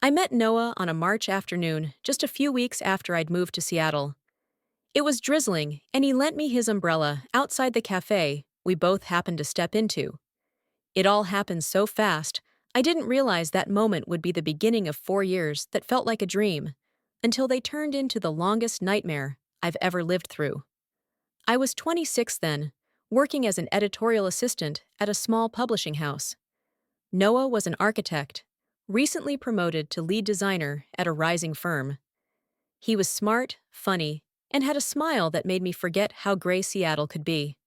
I met Noah on a March afternoon just a few weeks after I'd moved to Seattle. It was drizzling, and he lent me his umbrella outside the cafe we both happened to step into. It all happened so fast, I didn't realize that moment would be the beginning of 4 years that felt like a dream, until they turned into the longest nightmare I've ever lived through. I was 26 then, working as an editorial assistant at a small publishing house. Noah was an architect, recently promoted to lead designer at a rising firm. He was smart, funny, and had a smile that made me forget how gray Seattle could be.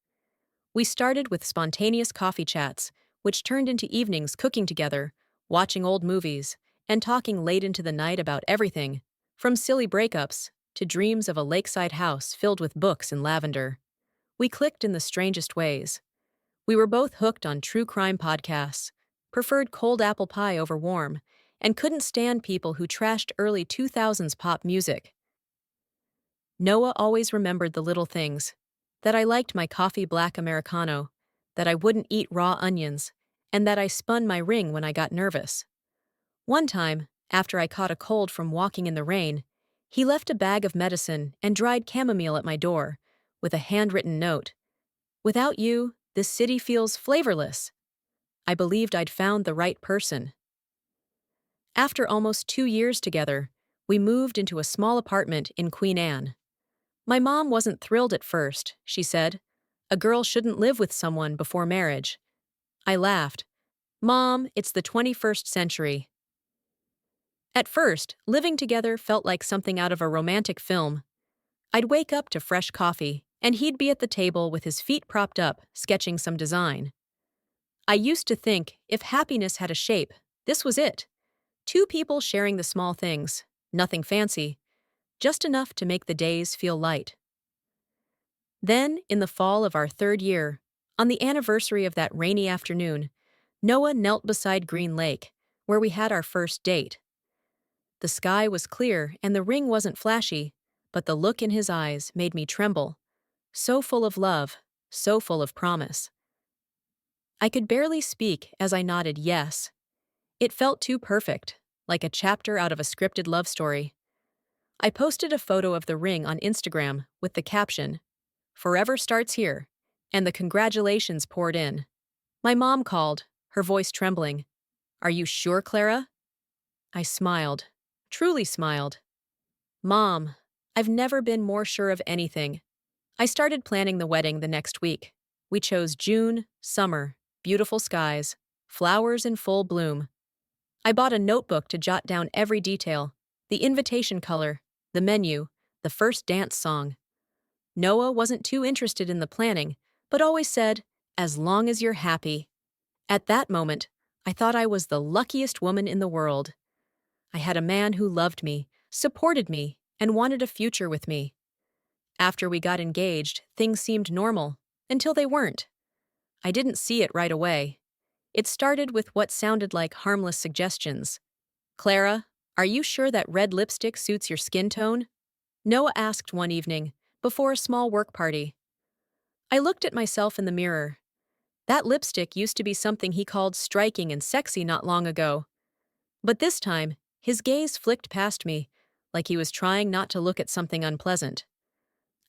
We started with spontaneous coffee chats, which turned into evenings cooking together, watching old movies, and talking late into the night about everything, from silly breakups to dreams of a lakeside house filled with books and lavender. We clicked in the strangest ways. We were both hooked on true crime podcasts, preferred cold apple pie over warm, and couldn't stand people who trashed early 2000s pop music. Noah always remembered the little things: that I liked my coffee black Americano, that I wouldn't eat raw onions, and that I spun my ring when I got nervous. One time, after I caught a cold from walking in the rain, he left a bag of medicine and dried chamomile at my door, with a handwritten note. "Without you, this city feels flavorless." I believed I'd found the right person. After almost 2 years together, we moved into a small apartment in Queen Anne. My mom wasn't thrilled at first, she said. A girl shouldn't live with someone before marriage. I laughed. "Mom, it's the 21st century." At first, living together felt like something out of a romantic film. I'd wake up to fresh coffee, and he'd be at the table with his feet propped up, sketching some design. I used to think if happiness had a shape, this was it. Two people sharing the small things, nothing fancy, just enough to make the days feel light. Then, in the fall of our third year, on the anniversary of that rainy afternoon, Noah knelt beside Green Lake, where we had our first date. The sky was clear and the ring wasn't flashy, but the look in his eyes made me tremble. So full of love, so full of promise. I could barely speak as I nodded yes. It felt too perfect, like a chapter out of a scripted love story. I posted a photo of the ring on Instagram with the caption, "Forever starts here," and the congratulations poured in. My mom called, her voice trembling. "Are you sure, Clara?" I smiled, truly smiled. "Mom, I've never been more sure of anything." I started planning the wedding the next week. We chose June, summer, beautiful skies, flowers in full bloom. I bought a notebook to jot down every detail: the invitation color, the menu, the first dance song. Noah wasn't too interested in the planning, but always said, "As long as you're happy." At that moment, I thought I was the luckiest woman in the world. I had a man who loved me, supported me, and wanted a future with me. After we got engaged, things seemed normal, until they weren't. I didn't see it right away. It started with what sounded like harmless suggestions. "Clara, are you sure that red lipstick suits your skin tone?" Noah asked one evening, before a small work party. I looked at myself in the mirror. That lipstick used to be something he called striking and sexy not long ago. But this time, his gaze flicked past me, like he was trying not to look at something unpleasant.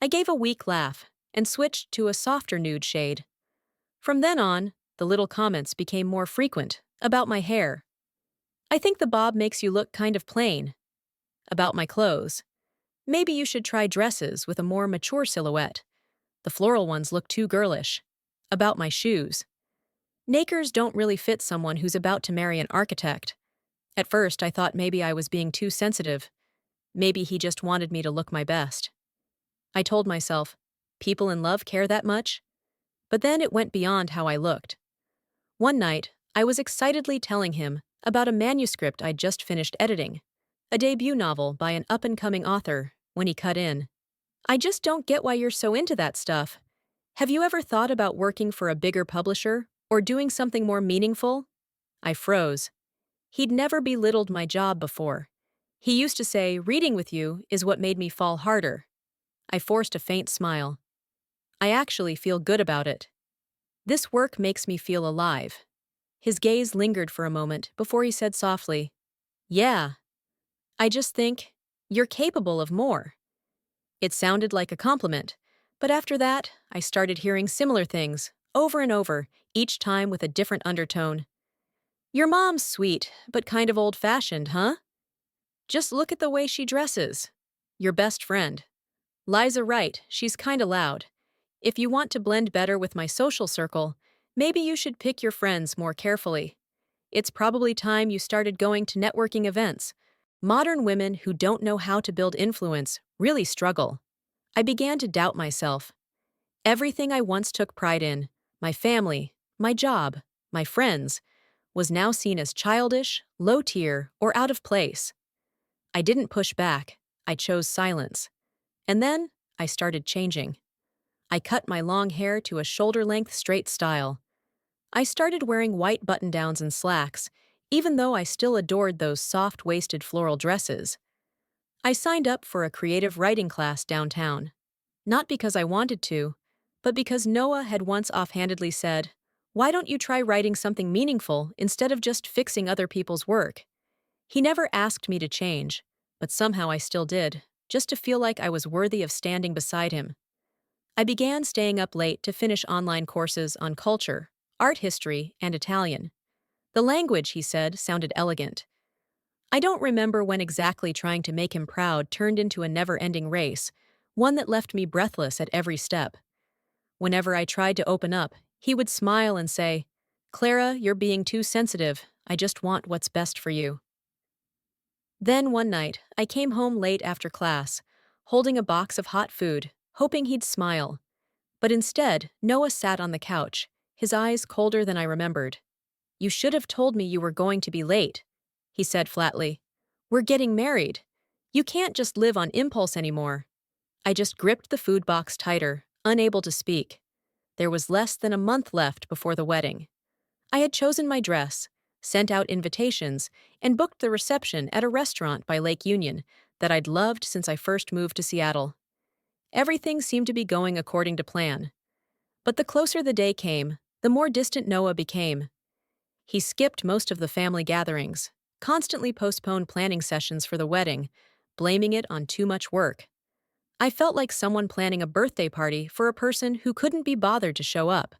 I gave a weak laugh and switched to a softer nude shade. From then on, the little comments became more frequent, about my hair. "I think the bob makes you look kind of plain." About my clothes. "Maybe you should try dresses with a more mature silhouette. The floral ones look too girlish." About my shoes. "Nakers don't really fit someone who's about to marry an architect." At first, I thought maybe I was being too sensitive. Maybe he just wanted me to look my best. I told myself, people in love care that much? But then it went beyond how I looked. One night, I was excitedly telling him about a manuscript I'd just finished editing, a debut novel by an up-and-coming author, when he cut in. "I just don't get why you're so into that stuff. Have you ever thought about working for a bigger publisher or doing something more meaningful?" I froze. He'd never belittled my job before. He used to say, "Reading with you is what made me fall harder." I forced a faint smile. "I actually feel good about it. This work makes me feel alive." His gaze lingered for a moment before he said softly, Yeah, I just think you're capable of more. It sounded like a compliment, but after that, I started hearing similar things, over and over, each time with a different undertone. Your mom's sweet, but kind of old-fashioned, huh? Just look at the way she dresses. Your best friend. Liza right, she's kinda loud. If you want to blend better with my social circle, maybe you should pick your friends more carefully. It's probably time you started going to networking events. Modern women who don't know how to build influence really struggle. I began to doubt myself. Everything I once took pride in, my family, my job, my friends, was now seen as childish, low tier, or out of place. I didn't push back, I chose silence. And then, I started changing. I cut my long hair to a shoulder-length straight style. I started wearing white button-downs and slacks, even though I still adored those soft-waisted floral dresses. I signed up for a creative writing class downtown. Not because I wanted to, but because Noah had once offhandedly said, "Why don't you try writing something meaningful instead of just fixing other people's work?" He never asked me to change, but somehow I still did, just to feel like I was worthy of standing beside him. I began staying up late to finish online courses on culture, art history, and Italian. The language, he said, sounded elegant. I don't remember when exactly trying to make him proud turned into a never-ending race, one that left me breathless at every step. Whenever I tried to open up, he would smile and say, "Clara, you're being too sensitive. I just want what's best for you." Then one night, I came home late after class, holding a box of hot food, hoping he'd smile. But instead, Noah sat on the couch, his eyes colder than I remembered. "You should have told me you were going to be late," he said flatly. "We're getting married. You can't just live on impulse anymore." I just gripped the food box tighter, unable to speak. There was less than a month left before the wedding. I had chosen my dress, sent out invitations, and booked the reception at a restaurant by Lake Union that I'd loved since I first moved to Seattle. Everything seemed to be going according to plan. But the closer the day came, the more distant Noah became. He skipped most of the family gatherings, constantly postponed planning sessions for the wedding, blaming it on too much work. I felt like someone planning a birthday party for a person who couldn't be bothered to show up.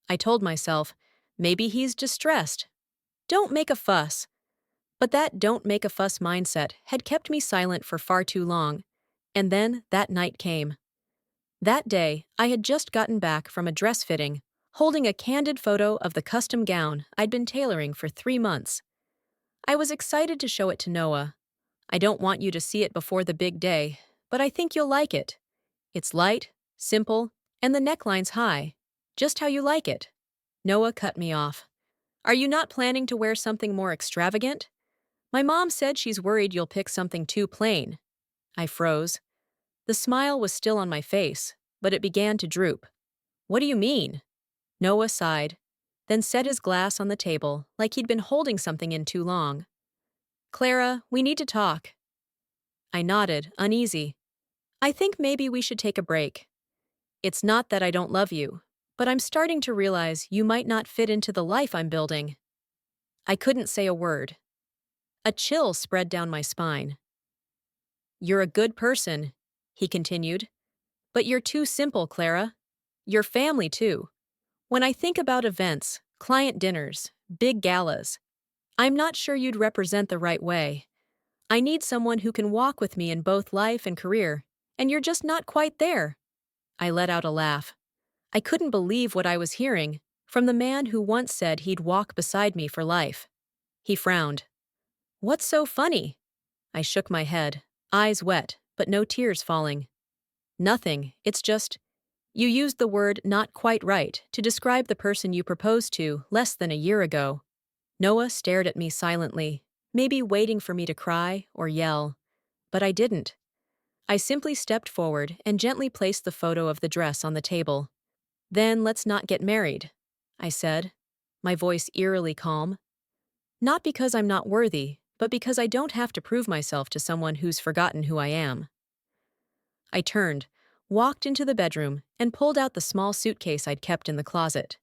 I told myself, maybe he's distressed. Don't make a fuss. But that don't make a fuss mindset had kept me silent for far too long. And then that night came. That day, I had just gotten back from a dress fitting, holding a candid photo of the custom gown I'd been tailoring for 3 months. I was excited to show it to Noah. "I don't want you to see it before the big day, but I think you'll like it. It's light, simple, and the neckline's high. Just how you like it." Noah cut me off. "Are you not planning to wear something more extravagant? My mom said she's worried you'll pick something too plain." I froze. The smile was still on my face, but it began to droop. "What do you mean?" Noah sighed, then set his glass on the table like he'd been holding something in too long. "Clara, we need to talk." I nodded, uneasy. "I think maybe we should take a break. It's not that I don't love you, but I'm starting to realize you might not fit into the life I'm building." I couldn't say a word. A chill spread down my spine. "You're a good person," he continued. "But you're too simple, Clara. Your family, too. When I think about events, client dinners, big galas, I'm not sure you'd represent the right way. I need someone who can walk with me in both life and career, and you're just not quite there." I let out a laugh. I couldn't believe what I was hearing from the man who once said he'd walk beside me for life. He frowned. "What's so funny?" I shook my head, eyes wet, but no tears falling. "Nothing, it's just, you used the word 'not quite right' to describe the person you proposed to less than a year ago." Noah stared at me silently, maybe waiting for me to cry or yell. But I didn't. I simply stepped forward and gently placed the photo of the dress on the table. "Then let's not get married," I said, my voice eerily calm. "Not because I'm not worthy, but because I don't have to prove myself to someone who's forgotten who I am." I turned, walked into the bedroom, and pulled out the small suitcase I'd kept in the closet.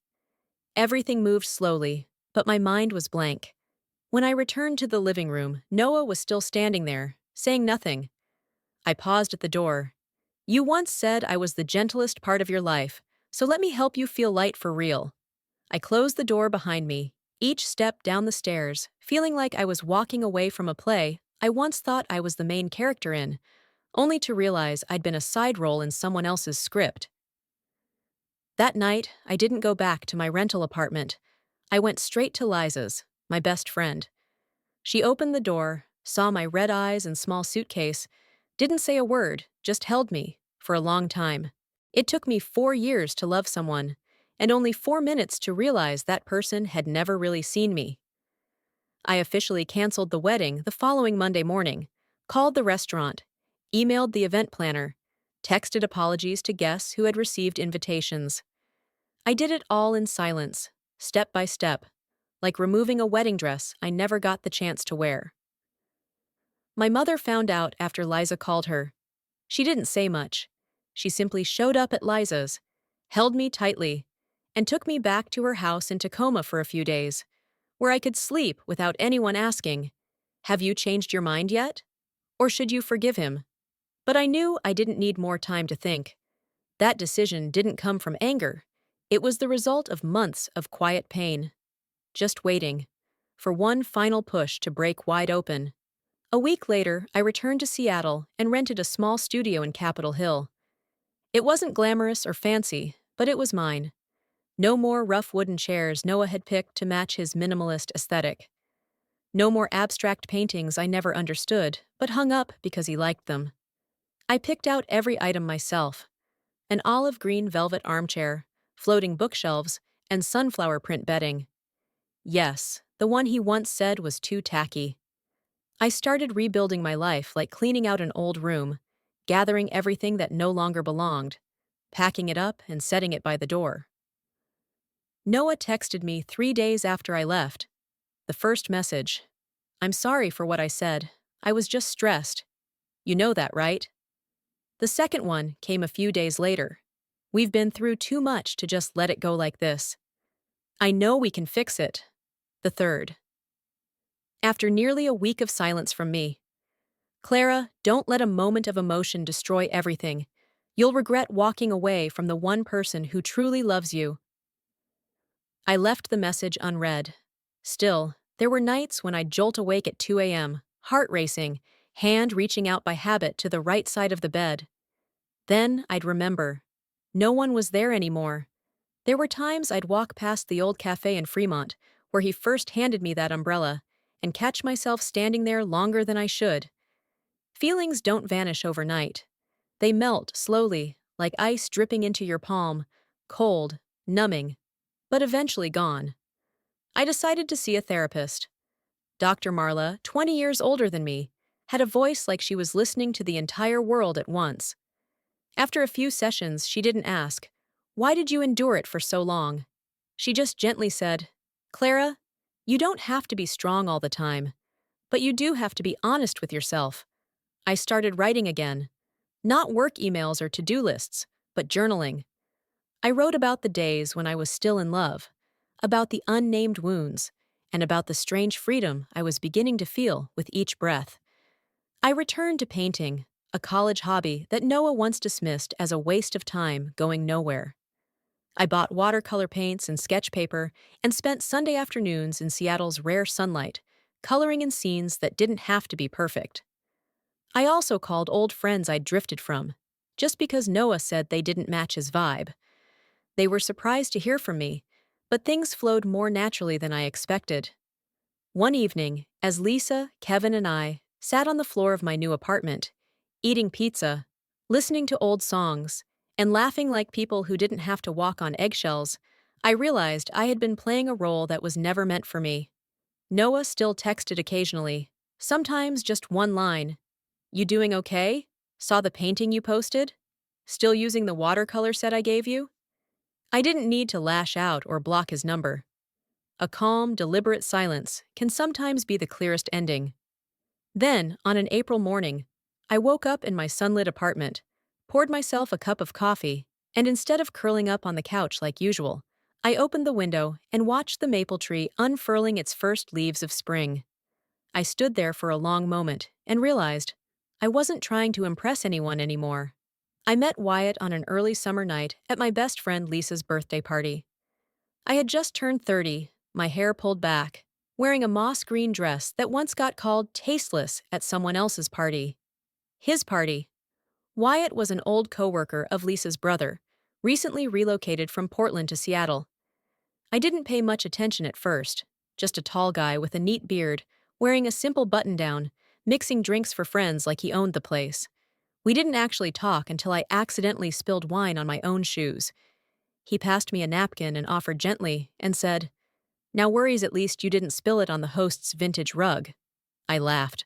Everything moved slowly, but my mind was blank. When I returned to the living room, Noah was still standing there, saying nothing. I paused at the door. You once said I was the gentlest part of your life, so let me help you feel light for real. I closed the door behind me, each step down the stairs, feeling like I was walking away from a play I once thought I was the main character in, only to realize I'd been a side role in someone else's script. That night, I didn't go back to my rental apartment. I went straight to Liza's, my best friend. She opened the door, saw my red eyes and small suitcase, didn't say a word, just held me, for a long time. It took me 4 years to love someone, and only 4 minutes to realize that person had never really seen me. I officially canceled the wedding the following Monday morning, called the restaurant, emailed the event planner, texted apologies to guests who had received invitations. I did it all in silence, step by step, like removing a wedding dress I never got the chance to wear. My mother found out after Liza called her. She didn't say much. She simply showed up at Liza's, held me tightly, and took me back to her house in Tacoma for a few days, where I could sleep without anyone asking, "Have you changed your mind yet? Or should you forgive him?" But I knew I didn't need more time to think. That decision didn't come from anger. It was the result of months of quiet pain. Just waiting. For one final push to break wide open. A week later, I returned to Seattle and rented a small studio in Capitol Hill. It wasn't glamorous or fancy, but it was mine. No more rough wooden chairs Noah had picked to match his minimalist aesthetic. No more abstract paintings I never understood, but hung up because he liked them. I picked out every item myself. An olive green velvet armchair, floating bookshelves, and sunflower print bedding. Yes, the one he once said was too tacky. I started rebuilding my life like cleaning out an old room, gathering everything that no longer belonged, packing it up and setting it by the door. Noah texted me 3 days after I left. The first message: "I'm sorry for what I said. I was just stressed. You know that, right?" The second one came a few days later. "We've been through too much to just let it go like this. I know we can fix it." The third. After nearly a week of silence from me: "Clara, don't let a moment of emotion destroy everything. You'll regret walking away from the one person who truly loves you." I left the message unread. Still, there were nights when I'd jolt awake at 2 a.m., heart racing, hand reaching out by habit to the right side of the bed. Then I'd remember. No one was there anymore. There were times I'd walk past the old cafe in Fremont, where he first handed me that umbrella, and catch myself standing there longer than I should. Feelings don't vanish overnight. They melt slowly, like ice dripping into your palm, cold, numbing, but eventually gone. I decided to see a therapist. Dr. Marla, 20 years older than me, had a voice like she was listening to the entire world at once. After a few sessions, she didn't ask, "Why did you endure it for so long?" She just gently said, "Clara, you don't have to be strong all the time, but you do have to be honest with yourself." I started writing again. Not work emails or to-do lists, but journaling. I wrote about the days when I was still in love, about the unnamed wounds, and about the strange freedom I was beginning to feel with each breath. I returned to painting, a college hobby that Noah once dismissed as a waste of time going nowhere. I bought watercolor paints and sketch paper and spent Sunday afternoons in Seattle's rare sunlight, coloring in scenes that didn't have to be perfect. I also called old friends I'd drifted from, just because Noah said they didn't match his vibe. They were surprised to hear from me, but things flowed more naturally than I expected. One evening, as Lisa, Kevin, and I sat on the floor of my new apartment, eating pizza, listening to old songs, and laughing like people who didn't have to walk on eggshells, I realized I had been playing a role that was never meant for me. Noah still texted occasionally, sometimes just one line: "You doing okay? Saw the painting you posted? Still using the watercolor set I gave you?" I didn't need to lash out or block his number. A calm, deliberate silence can sometimes be the clearest ending. Then, on an April morning, I woke up in my sunlit apartment, poured myself a cup of coffee, and instead of curling up on the couch like usual, I opened the window and watched the maple tree unfurling its first leaves of spring. I stood there for a long moment and realized I wasn't trying to impress anyone anymore. I met Wyatt on an early summer night at my best friend Lisa's birthday party. I had just turned 30, my hair pulled back, wearing a moss green dress that once got called tasteless at someone else's party. His party. Wyatt was an old coworker of Lisa's brother, recently relocated from Portland to Seattle. I didn't pay much attention at first, just a tall guy with a neat beard, wearing a simple button-down, mixing drinks for friends like he owned the place. We didn't actually talk until I accidentally spilled wine on my own shoes. He passed me a napkin and offered gently and said, "Now worries at least you didn't spill it on the host's vintage rug." I laughed.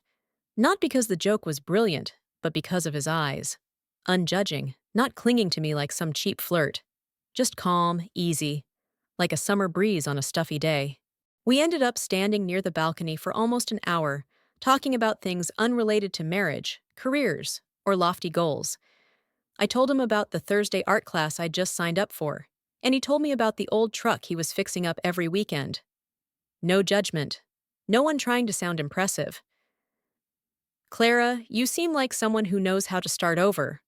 Not because the joke was brilliant, but because of his eyes. Unjudging, not clinging to me like some cheap flirt. Just calm, easy, like a summer breeze on a stuffy day. We ended up standing near the balcony for almost an hour, talking about things unrelated to marriage, careers, or lofty goals. I told him about the Thursday art class I'd just signed up for, and he told me about the old truck he was fixing up every weekend. No judgment. No one trying to sound impressive. "Clara, you seem like someone who knows how to start over,"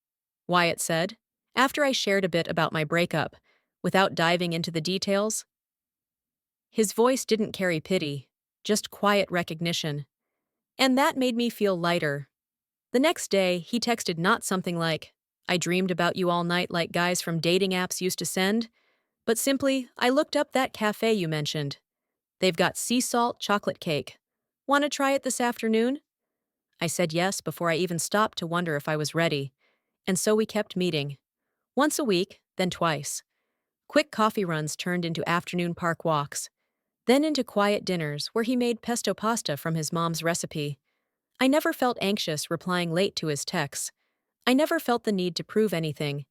Wyatt said, after I shared a bit about my breakup, without diving into the details. His voice didn't carry pity, just quiet recognition. And that made me feel lighter. The next day, he texted not something like, "I dreamed about you all night like guys from dating apps used to send," but simply, "I looked up that cafe you mentioned. They've got sea salt chocolate cake. Want to try it this afternoon?" I said yes before I even stopped to wonder if I was ready. And so we kept meeting. Once a week, then twice. Quick coffee runs turned into afternoon park walks, then into quiet dinners where he made pesto pasta from his mom's recipe. I never felt anxious replying late to his texts. I never felt the need to prove anything.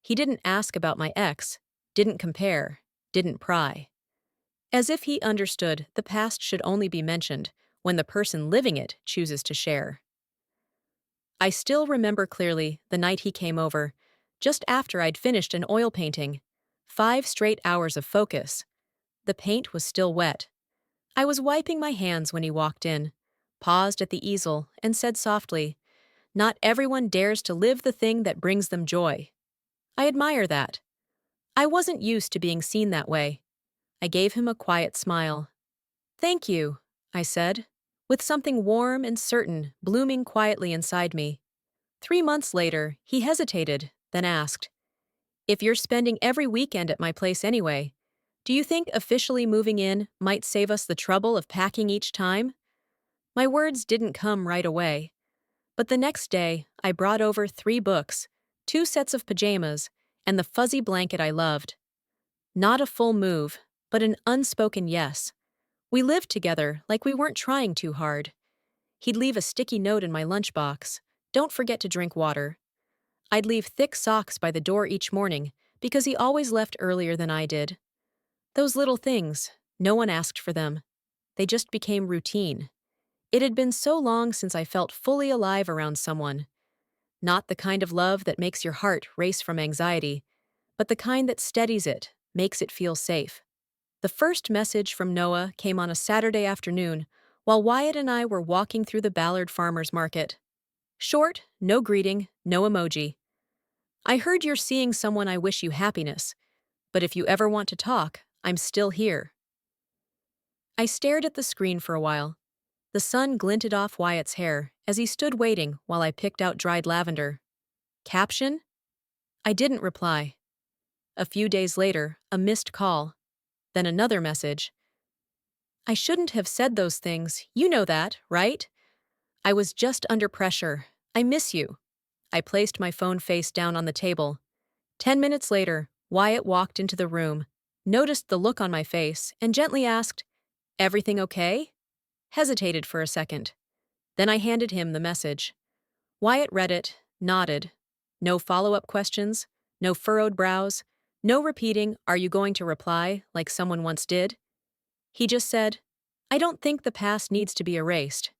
He didn't ask about my ex, didn't compare, didn't pry. As if he understood the past should only be mentioned when the person living it chooses to share. I still remember clearly the night he came over, just after I'd finished an oil painting. 5 straight hours of focus. The paint was still wet. I was wiping my hands when he walked in, paused at the easel, and said softly, "Not everyone dares to live the thing that brings them joy." I admire that. I wasn't used to being seen that way. I gave him a quiet smile. "Thank you," I said, with something warm and certain blooming quietly inside me. 3 months later, he hesitated, then asked, "If you're spending every weekend at my place anyway, do you think officially moving in might save us the trouble of packing each time?" My words didn't come right away, but the next day I brought over 3 books, 2 sets of pajamas, and the fuzzy blanket I loved. Not a full move, but an unspoken yes. We lived together like we weren't trying too hard. He'd leave a sticky note in my lunchbox, "Don't forget to drink water." I'd leave thick socks by the door each morning because he always left earlier than I did. Those little things, no one asked for them. They just became routine. It had been so long since I felt fully alive around someone. Not the kind of love that makes your heart race from anxiety, but the kind that steadies it, makes it feel safe. The first message from Noah came on a Saturday afternoon while Wyatt and I were walking through the Ballard Farmers Market. Short, no greeting, no emoji. "I heard you're seeing someone. I wish you happiness. But if you ever want to talk, I'm still here." I stared at the screen for a while. The sun glinted off Wyatt's hair as he stood waiting while I picked out dried lavender. Caption? I didn't reply. A few days later, a missed call. Then another message. "I shouldn't have said those things. You know that, right? I was just under pressure. I miss you." I placed my phone face down on the table. 10 minutes later, Wyatt walked into the room, noticed the look on my face, and gently asked, "Everything okay?" Hesitated for a second. Then I handed him the message. Wyatt read it, nodded. No follow-up questions, no furrowed brows, no repeating, "Are you going to reply?" like someone once did. He just said, "I don't think the past needs to be erased,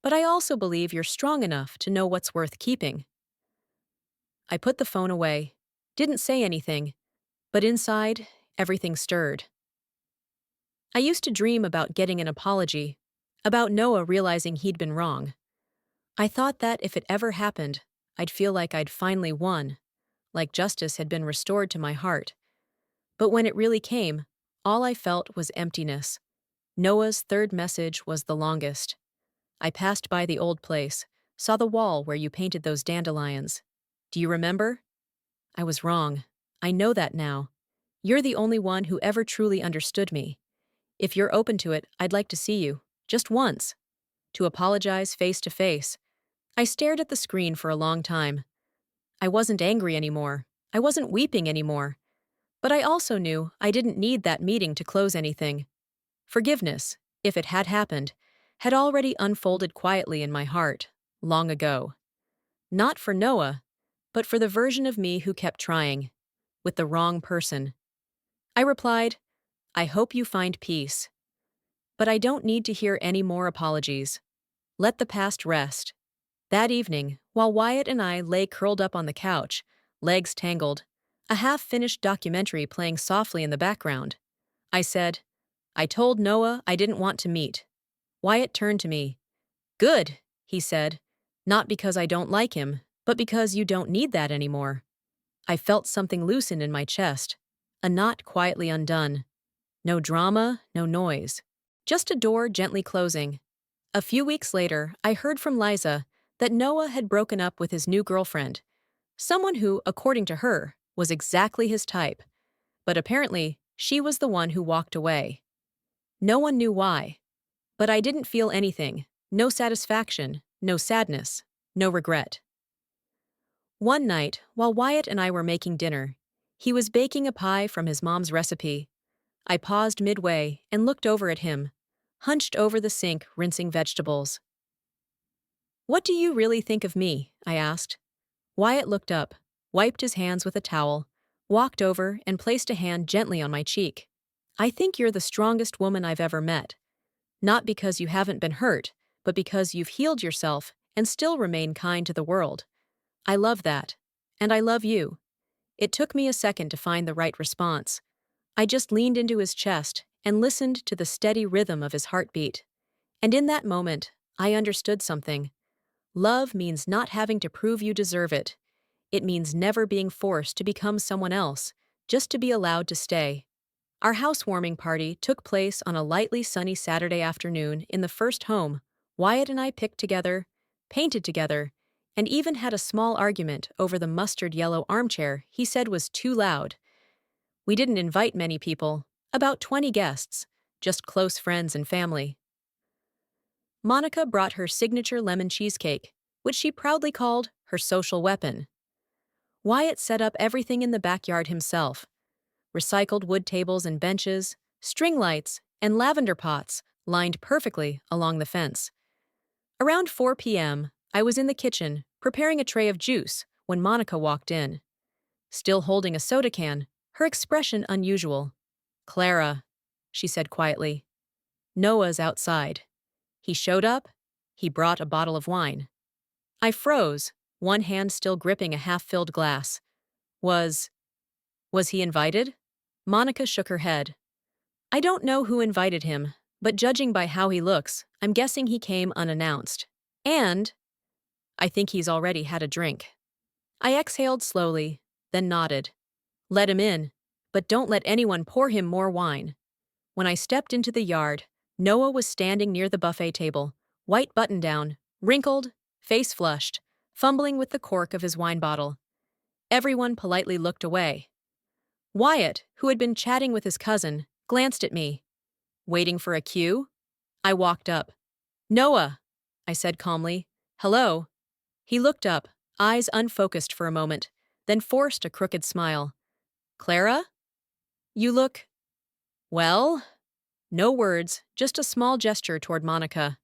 but I also believe you're strong enough to know what's worth keeping." I put the phone away, didn't say anything, but inside, everything stirred. I used to dream about getting an apology, about Noah realizing he'd been wrong. I thought that if it ever happened, I'd feel like I'd finally won, like justice had been restored to my heart. But when it really came, all I felt was emptiness. Noah's third message was the longest. I passed by the old place, saw the wall where you painted those dandelions. Do you remember? I was wrong. I know that now. You're the only one who ever truly understood me. If you're open to it, I'd like to see you. Just once. To apologize face to face. I stared at the screen for a long time. I wasn't angry anymore. I wasn't weeping anymore. But I also knew I didn't need that meeting to close anything. Forgiveness, if it had happened, had already unfolded quietly in my heart, long ago. Not for Noah, but for the version of me who kept trying, with the wrong person. I replied, I hope you find peace. But I don't need to hear any more apologies. Let the past rest. That evening, while Wyatt and I lay curled up on the couch, legs tangled, a half-finished documentary playing softly in the background, I said, I told Noah I didn't want to meet. Wyatt turned to me. Good, he said, not because I don't like him, but because you don't need that anymore. I felt something loosen in my chest, a knot quietly undone. No drama, no noise. Just a door gently closing. A few weeks later, I heard from Liza that Noah had broken up with his new girlfriend, someone who, according to her, was exactly his type. But apparently, she was the one who walked away. No one knew why. But I didn't feel anything, no satisfaction, no sadness, no regret. One night, while Wyatt and I were making dinner, he was baking a pie from his mom's recipe. I paused midway and looked over at him, hunched over the sink rinsing vegetables. What do you really think of me? I asked. Wyatt looked up, wiped his hands with a towel, walked over and placed a hand gently on my cheek. I think you're the strongest woman I've ever met. Not because you haven't been hurt, but because you've healed yourself and still remain kind to the world. I love that. And I love you. It took me a second to find the right response. I just leaned into his chest and listened to the steady rhythm of his heartbeat. And in that moment, I understood something. Love means not having to prove you deserve it. It means never being forced to become someone else, just to be allowed to stay. Our housewarming party took place on a lightly sunny Saturday afternoon in the first home. Wyatt and I picked together, painted together, and even had a small argument over the mustard yellow armchair he said was too loud. We didn't invite many people, about 20 guests, just close friends and family. Monica brought her signature lemon cheesecake, which she proudly called her social weapon. Wyatt set up everything in the backyard himself. Recycled wood tables and benches, string lights, and lavender pots lined perfectly along the fence. Around 4 p.m., I was in the kitchen, preparing a tray of juice, when Monica walked in. Still holding a soda can, her expression unusual. Clara, she said quietly. Noah's outside. He showed up. He brought a bottle of wine. I froze, one hand still gripping a half-filled glass. Was he invited? Monica shook her head. I don't know who invited him, but judging by how he looks, I'm guessing he came unannounced. And I think he's already had a drink. I exhaled slowly, then nodded. Let him in, but don't let anyone pour him more wine. When I stepped into the yard, Noah was standing near the buffet table, white button-down, wrinkled, face flushed, fumbling with the cork of his wine bottle. Everyone politely looked away. Wyatt, who had been chatting with his cousin, glanced at me. Waiting for a cue? I walked up. Noah, I said calmly. Hello. He looked up, eyes unfocused for a moment, then forced a crooked smile. Clara? You look… Well? No words, just a small gesture toward Monica.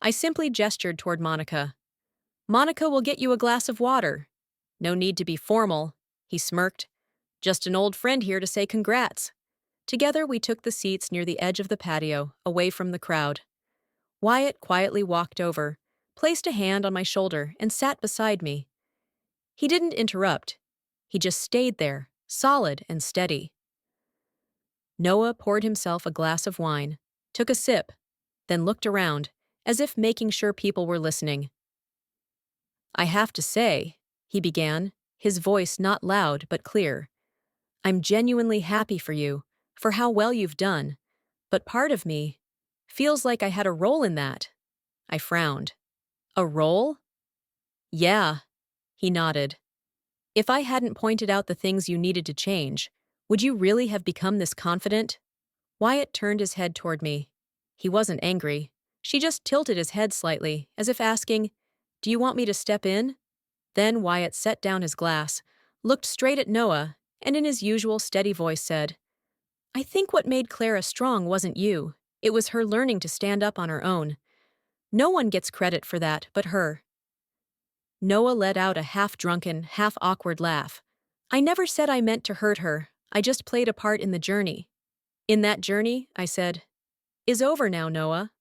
I simply gestured toward Monica. Monica will get you a glass of water. No need to be formal, he smirked. Just an old friend here to say congrats. Together we took the seats near the edge of the patio, away from the crowd. Wyatt quietly walked over, placed a hand on my shoulder, and sat beside me. He didn't interrupt. He just stayed there, solid and steady. Noah poured himself a glass of wine, took a sip, then looked around, as if making sure people were listening. I have to say, he began, his voice not loud but clear, I'm genuinely happy for you, for how well you've done, but part of me feels like I had a role in that. I frowned. A role? Yeah, he nodded. If I hadn't pointed out the things you needed to change, would you really have become this confident? Wyatt turned his head toward me. He wasn't angry. She just tilted his head slightly, as if asking, Do you want me to step in? Then Wyatt set down his glass, looked straight at Noah, and in his usual steady voice said, I think what made Clara strong wasn't you. It was her learning to stand up on her own. No one gets credit for that but her. Noah let out a half-drunken, half-awkward laugh. I never said I meant to hurt her. I just played a part in the journey. In that journey, I said, is over now, Noah.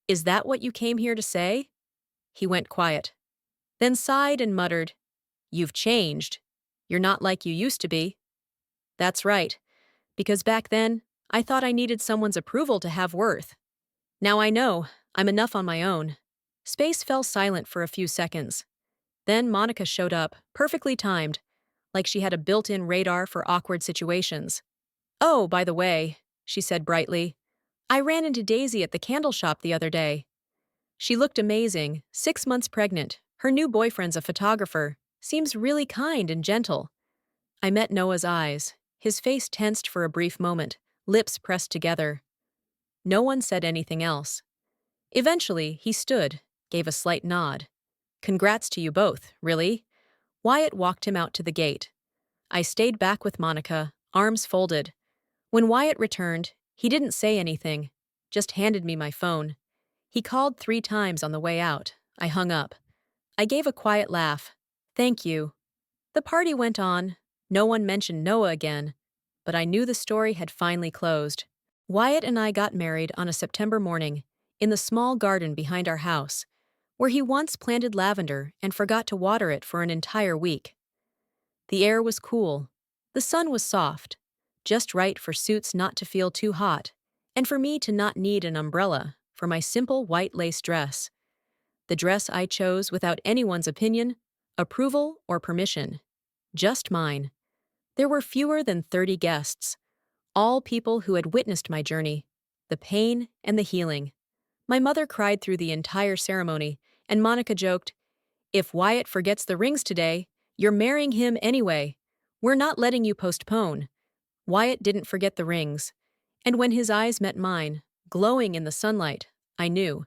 Is that what you came here to say? He went quiet, then sighed and muttered, You've changed. You're not like you used to be. That's right, because back then, I thought I needed someone's approval to have worth. Now I know, I'm enough on my own. Space fell silent for a few seconds. Then Monica showed up, perfectly timed, like she had a built-in radar for awkward situations. Oh, by the way, she said brightly, I ran into Daisy at the candle shop the other day. She looked amazing, 6 months pregnant. Her new boyfriend's a photographer, seems really kind and gentle. I met Noah's eyes, his face tensed for a brief moment, lips pressed together. No one said anything else. Eventually, he stood, gave a slight nod. Congrats to you both, really? Wyatt walked him out to the gate. I stayed back with Monica, arms folded. When Wyatt returned, he didn't say anything, just handed me my phone. He called 3 times on the way out. I hung up. I gave a quiet laugh. Thank you. The party went on. No one mentioned Noah again, but I knew the story had finally closed. Wyatt and I got married on a September morning, in the small garden behind our house, where he once planted lavender and forgot to water it for an entire week. The air was cool. The sun was soft, just right for suits not to feel too hot, and for me to not need an umbrella for my simple white lace dress. The dress I chose without anyone's opinion, approval, or permission. Just mine. There were fewer than 30 guests, all people who had witnessed my journey, the pain and the healing. My mother cried through the entire ceremony, and Monica joked, If Wyatt forgets the rings today, you're marrying him anyway. We're not letting you postpone. Wyatt didn't forget the rings, and when his eyes met mine, glowing in the sunlight, I knew.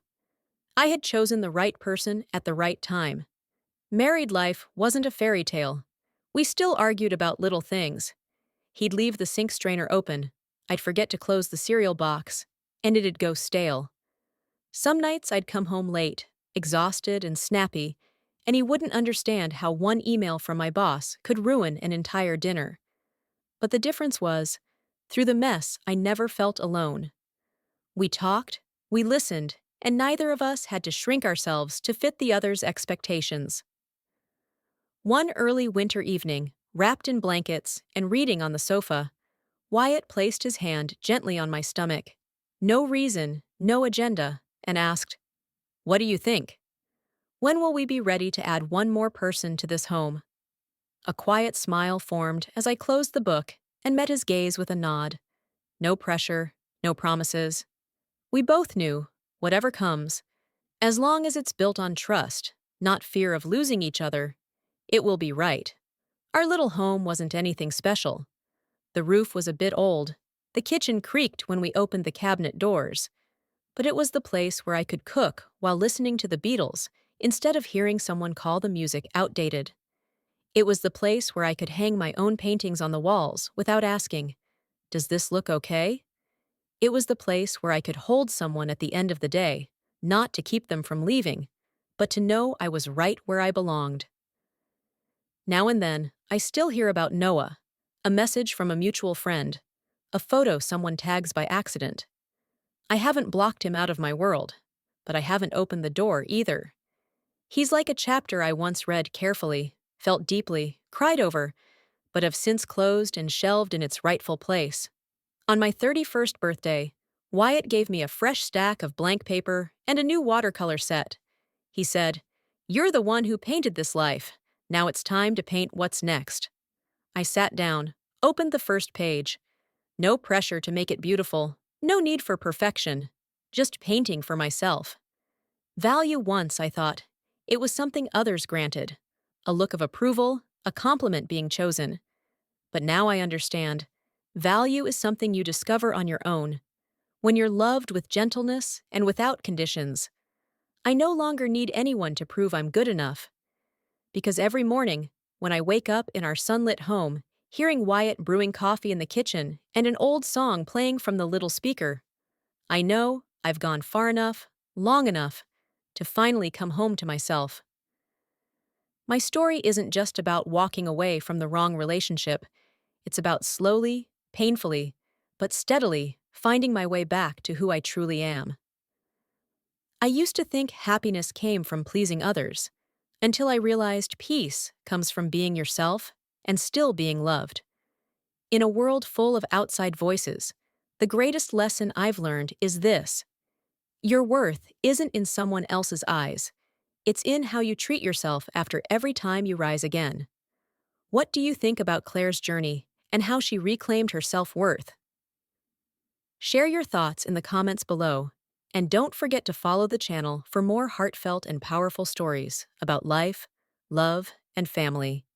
I had chosen the right person at the right time. Married life wasn't a fairy tale. We still argued about little things. He'd leave the sink strainer open, I'd forget to close the cereal box, and it'd go stale. Some nights I'd come home late, exhausted and snappy, and he wouldn't understand how one email from my boss could ruin an entire dinner. But the difference was, through the mess, I never felt alone. We talked, we listened, and neither of us had to shrink ourselves to fit the other's expectations. One early winter evening, wrapped in blankets and reading on the sofa, Wyatt placed his hand gently on my stomach. No reason, no agenda, and asked, What do you think? When will we be ready to add one more person to this home? A quiet smile formed as I closed the book and met his gaze with a nod. No pressure, no promises. We both knew, whatever comes, as long as it's built on trust, not fear of losing each other, it will be right. Our little home wasn't anything special. The roof was a bit old, the kitchen creaked when we opened the cabinet doors, but it was the place where I could cook while listening to the Beatles instead of hearing someone call the music outdated. It was the place where I could hang my own paintings on the walls without asking, Does this look okay? It was the place where I could hold someone at the end of the day, not to keep them from leaving, but to know I was right where I belonged. Now and then, I still hear about Noah, a message from a mutual friend, a photo someone tags by accident. I haven't blocked him out of my world, but I haven't opened the door either. He's like a chapter I once read carefully, felt deeply, cried over, but have since closed and shelved in its rightful place. On my 31st birthday, Wyatt gave me a fresh stack of blank paper and a new watercolor set. He said, "You're the one who painted this life. Now it's time to paint what's next." I sat down, opened the first page. No pressure to make it beautiful, no need for perfection, just painting for myself. Value once, I thought. It was something others granted. A look of approval, a compliment being chosen. But now I understand. Value is something you discover on your own, when you're loved with gentleness and without conditions. I no longer need anyone to prove I'm good enough. Because every morning, when I wake up in our sunlit home, hearing Wyatt brewing coffee in the kitchen and an old song playing from the little speaker, I know I've gone far enough, long enough, to finally come home to myself. My story isn't just about walking away from the wrong relationship. It's about slowly, painfully, but steadily finding my way back to who I truly am. I used to think happiness came from pleasing others, until I realized peace comes from being yourself and still being loved. In a world full of outside voices, the greatest lesson I've learned is this: your worth isn't in someone else's eyes. It's in how you treat yourself after every time you rise again. What do you think about Claire's journey and how she reclaimed her self-worth? Share your thoughts in the comments below, and don't forget to follow the channel for more heartfelt and powerful stories about life, love, and family.